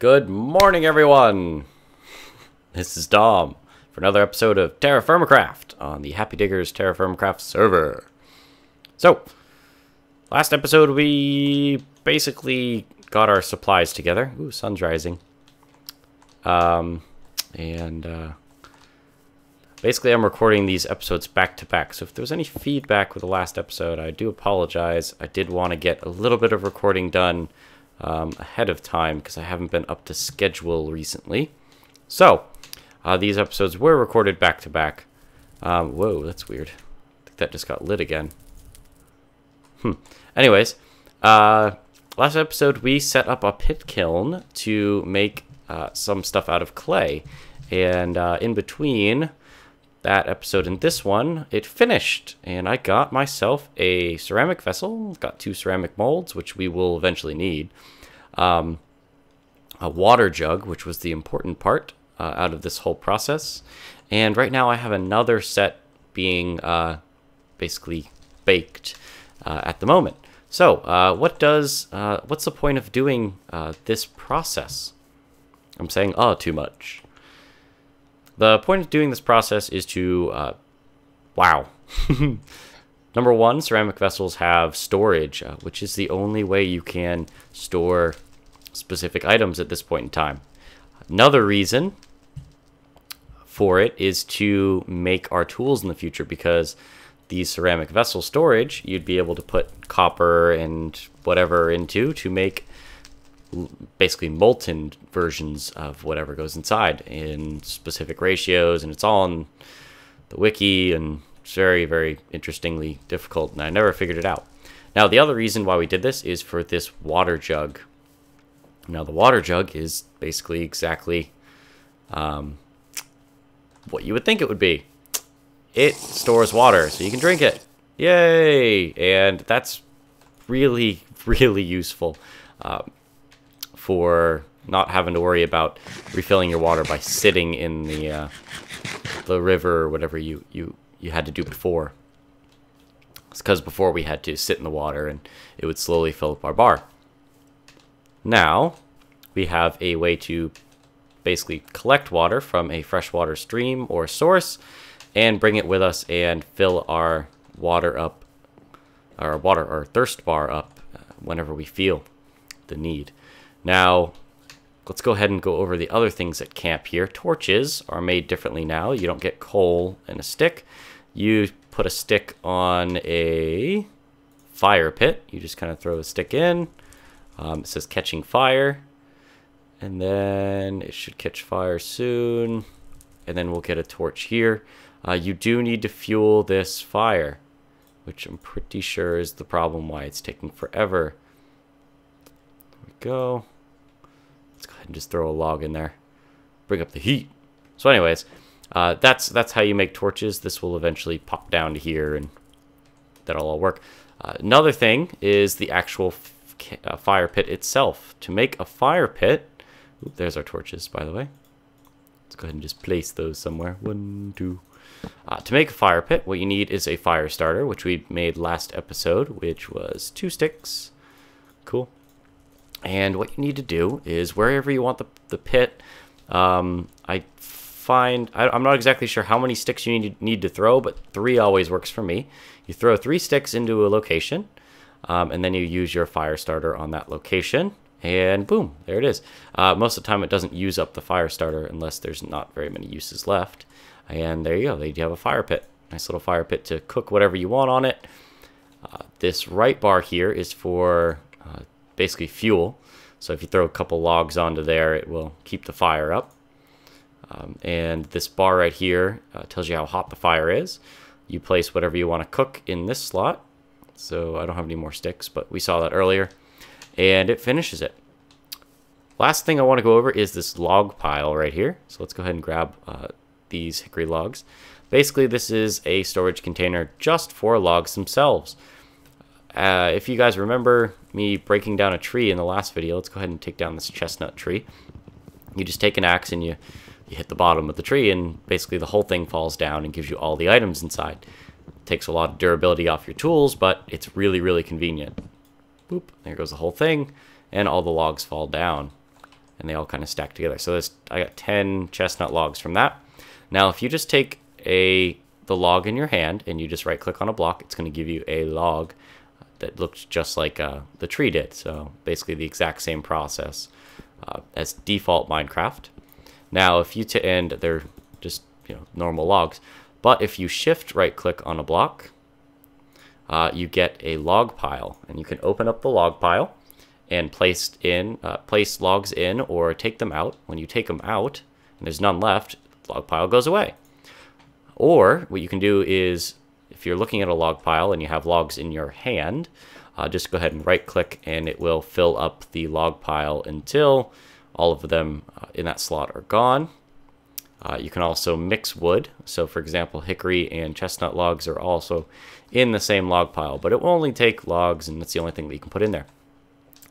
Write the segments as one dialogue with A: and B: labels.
A: Good morning, everyone! This is Dom for another episode of TerraFirmaCraft on the HappyDiggers TerraFirmaCraft server. So, last episode we basically got our supplies together. Ooh, sun's rising. Basically I'm recording these episodes back to back, so if there was any feedback with the last episode, I do apologize. I did want to get a little bit of recording done ahead of time because I haven't been up to schedule recently. So, these episodes were recorded back to back. Whoa, that's weird. I think that just got lit again. Anyways, last episode we set up a pit kiln to make some stuff out of clay. And in between that episode and this one, it finished. And I got myself a ceramic vessel. Got 2 ceramic molds, which we will eventually need. A water jug, which was the important part out of this whole process. And right now I have another set being basically baked at the moment. So what's the point of doing this process? I'm saying too much. The point of doing this process is to, wow. Number one, ceramic vessels have storage, which is the only way you can store specific items at this point in time. Another reason for it is to make our tools in the future, because these ceramic vessel storage, you'd be able to put copper and whatever into to make basically molten versions of whatever goes inside in specific ratios, and it's all on the wiki, and it's very, very interestingly difficult, and I never figured it out. Now, the other reason why we did this is for this water jug. Now, the water jug is basically exactly what you would think it would be. It stores water, so you can drink it. Yay! And that's really, really useful. For not having to worry about refilling your water by sitting in the river or whatever you had to do before. It's because before we had to sit in the water and it would slowly fill up our bar. Now we have a way to basically collect water from a freshwater stream or source and bring it with us and fill our water up, our thirst bar up whenever we feel the need. Now, let's go ahead and go over the other things at camp here. Torches are made differently now. You don't get coal and a stick. You put a stick on a fire pit. You just kind of throw a stick in. It says catching fire. And then it should catch fire soon. And then we'll get a torch here. You do need to fuel this fire, which I'm pretty sure is the problem why it's taking forever. There we go. Let's go ahead and just throw a log in there. Bring up the heat. So anyways, that's how you make torches. This will eventually pop down to here, and that'll all work. Another thing is the actual fire pit itself. To make a fire pit, there's our torches, by the way. Let's go ahead and just place those somewhere. 1, 2. To make a fire pit, what you need is a fire starter, which we made last episode, which was 2 sticks. Cool. And what you need to do is wherever you want the pit, I'm not exactly sure how many sticks you need to throw, but 3 always works for me. You throw 3 sticks into a location, and then you use your fire starter on that location, and boom, there it is. Most of the time it doesn't use up the fire starter unless there's not very many uses left. And there you go, you have a fire pit. Nice little fire pit to cook whatever you want on it. This right bar here is for basically fuel. So if you throw a couple logs onto there, it will keep the fire up. And this bar right here tells you how hot the fire is. You place whatever you want to cook in this slot. So I don't have any more sticks, but we saw that earlier. And it finishes it. Last thing I want to go over is this log pile right here. So let's go ahead and grab these hickory logs. Basically, this is a storage container just for logs themselves. If you guys remember me breaking down a tree in the last video, let's go ahead and take down this chestnut tree. You just take an axe and you hit the bottom of the tree, and basically the whole thing falls down and gives you all the items inside. It takes a lot of durability off your tools, but it's really, really convenient. Boop, there goes the whole thing, and all the logs fall down. and they all kind of stack together. So I got 10 chestnut logs from that. Now, if you just take the log in your hand and you just right-click on a block, it's going to give you a log that looks just like the tree did. So basically the exact same process as default Minecraft. Now, if you and they're just normal logs, but if you shift right-click on a block, you get a log pile, and you can open up the log pile and place logs in or take them out. When you take them out and there's none left, the log pile goes away. Or what you can do is, if you're looking at a log pile and you have logs in your hand, just go ahead and right click and it will fill up the log pile until all of them in that slot are gone. You can also mix wood. So for example, hickory and chestnut logs are also in the same log pile, but it will only take logs, and that's the only thing that you can put in there.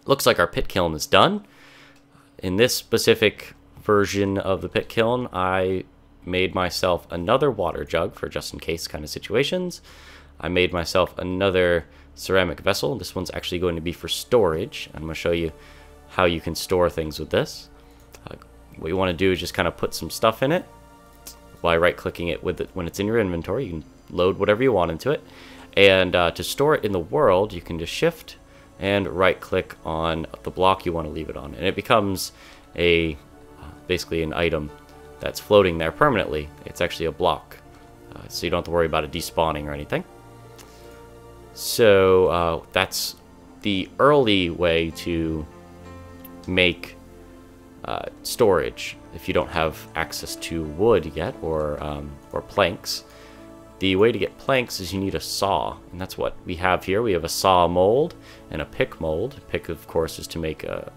A: Looks like our pit kiln is done. In this specific version of the pit kiln, I made myself another water jug for just in case kind of situations. I made myself another ceramic vessel. This one's actually going to be for storage. I'm going to show you how you can store things with this. What you want to do is just kind of put some stuff in it by right-clicking it when it's in your inventory. You can load whatever you want into it. And to store it in the world, you can just shift and right-click on the block you want to leave it on. And it becomes basically an item that's floating there permanently. It's actually a block, so you don't have to worry about it despawning or anything. So that's the early way to make storage if you don't have access to wood yet or planks. The way to get planks is you need a saw, and that's what we have here. We have a saw mold and a pick mold. Pick, of course, is to make a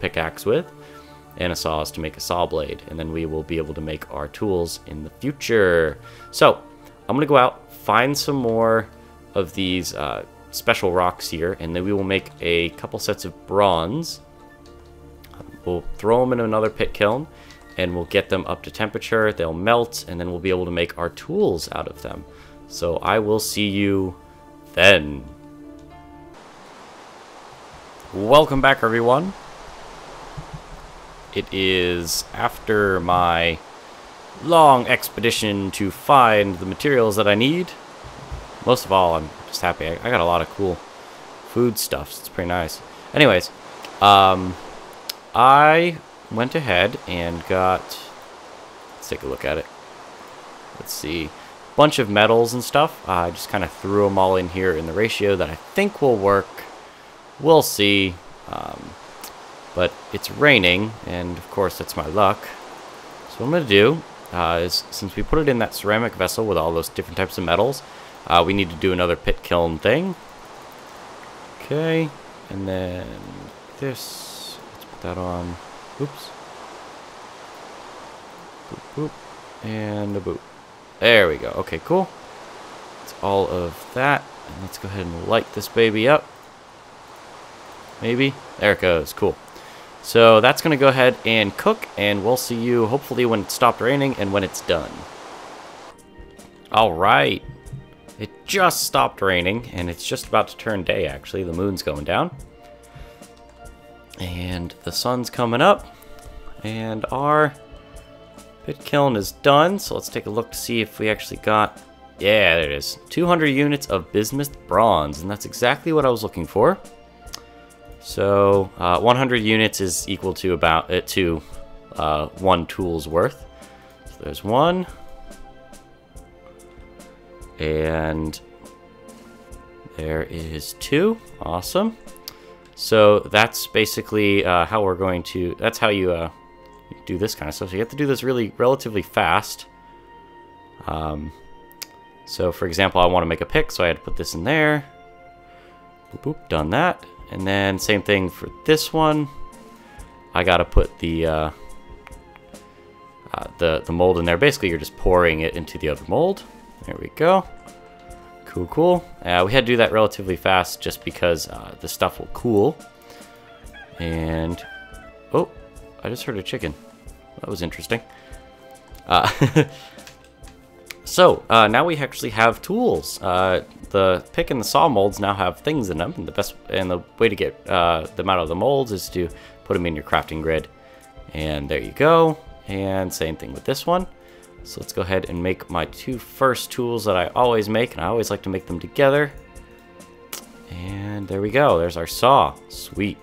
A: pickaxe with, and a saw is to make a saw blade, and then we will be able to make our tools in the future. So I'm going to go out, find some more of these special rocks here, and then we will make a couple sets of bronze. We'll throw them in another pit kiln, and we'll get them up to temperature. They'll melt, and then we'll be able to make our tools out of them. So I will see you then. Welcome back, everyone. It is after my long expedition to find the materials that I need. Most of all, I'm just happy. I got a lot of cool food stuff. It's pretty nice. Anyways, I went ahead and got, let's take a look at it. Let's see, a bunch of metals and stuff. I just kind of threw them all in here in the ratio that I think will work. We'll see. But it's raining, and of course that's my luck. So what I'm going to do is, since we put it in that ceramic vessel with all those different types of metals, we need to do another pit kiln thing. Okay, and then this, let's put that on. Oops. Boop, boop, and a boop. There we go. Okay, cool. That's all of that. And let's go ahead and light this baby up. Maybe. There it goes. Cool. So that's going to go ahead and cook, and we'll see you hopefully when it stopped raining and when it's done. Alright. It just stopped raining, and it's just about to turn day, actually. The moon's going down. And the sun's coming up, and our pit kiln is done. So let's take a look to see if we actually got, yeah, there it is, 200 units of bismuth bronze, and that's exactly what I was looking for. So 100 units is equal to about one tool's worth. So there's one, and there is two. Awesome. So that's basically how we're going to, that's how you do this kind of stuff. So you have to do this relatively fast. So for example, I want to make a pick, so I had to put this in there. Boop, boop, done that. And then same thing for this one. I gotta put the mold in there. Basically, you're just pouring it into the other mold. There we go. Cool, cool. We had to do that relatively fast just because the stuff will cool. And, oh, I just heard a chicken. That was interesting. So, now we actually have tools. the pick and the saw molds now have things in them, and the way to get them out of the molds is to put them in your crafting grid. And there you go. And same thing with this one. So let's go ahead and make my two first tools that I always make, and I always like to make them together. And there we go. There's our saw. Sweet.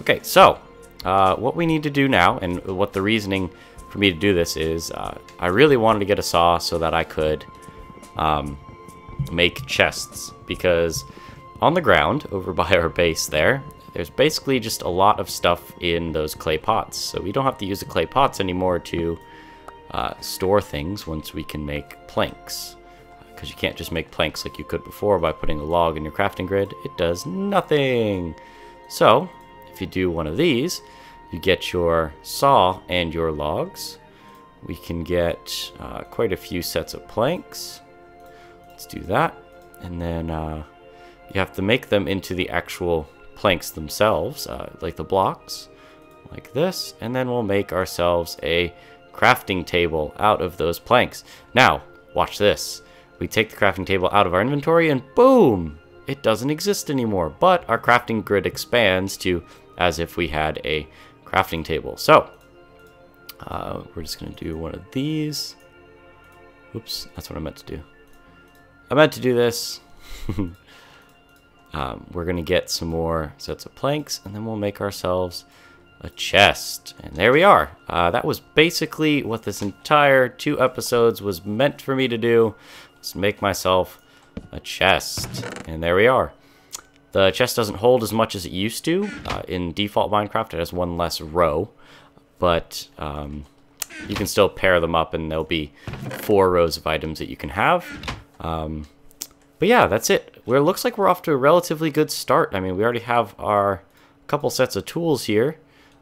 A: Okay, so what we need to do now, and what the reasoning for me to do this is, I really wanted to get a saw so that I could make chests, because on the ground over by our base there's basically just a lot of stuff in those clay pots. So we don't have to use the clay pots anymore to store things once we can make planks. Because you can't just make planks like you could before by putting a log in your crafting grid. It does nothing. So if you do one of these, you get your saw and your logs. We can get quite a few sets of planks. Let's do that. And then you have to make them into the actual planks themselves, like the blocks, like this. And then we'll make ourselves a crafting table out of those planks. Now, watch this. We take the crafting table out of our inventory and boom! It doesn't exist anymore. But our crafting grid expands to as if we had a crafting table. So, we're just going to do one of these. Oops, that's what I meant to do. I meant to do this. We're going to get some more sets of planks, and then we'll make ourselves a chest. And there we are. That was basically what this entire 2 episodes was meant for me to do. Let's make myself a chest. And there we are. The chest doesn't hold as much as it used to. In default Minecraft, it has 1 less row. But you can still pair them up, and there'll be 4 rows of items that you can have. But yeah, that's it. It looks like we're off to a relatively good start. I mean, we already have our couple sets of tools here.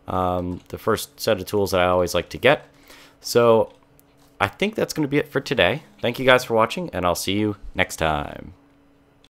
A: The first set of tools that I always like to get. So I think that's going to be it for today. Thank you guys for watching, and I'll see you next time.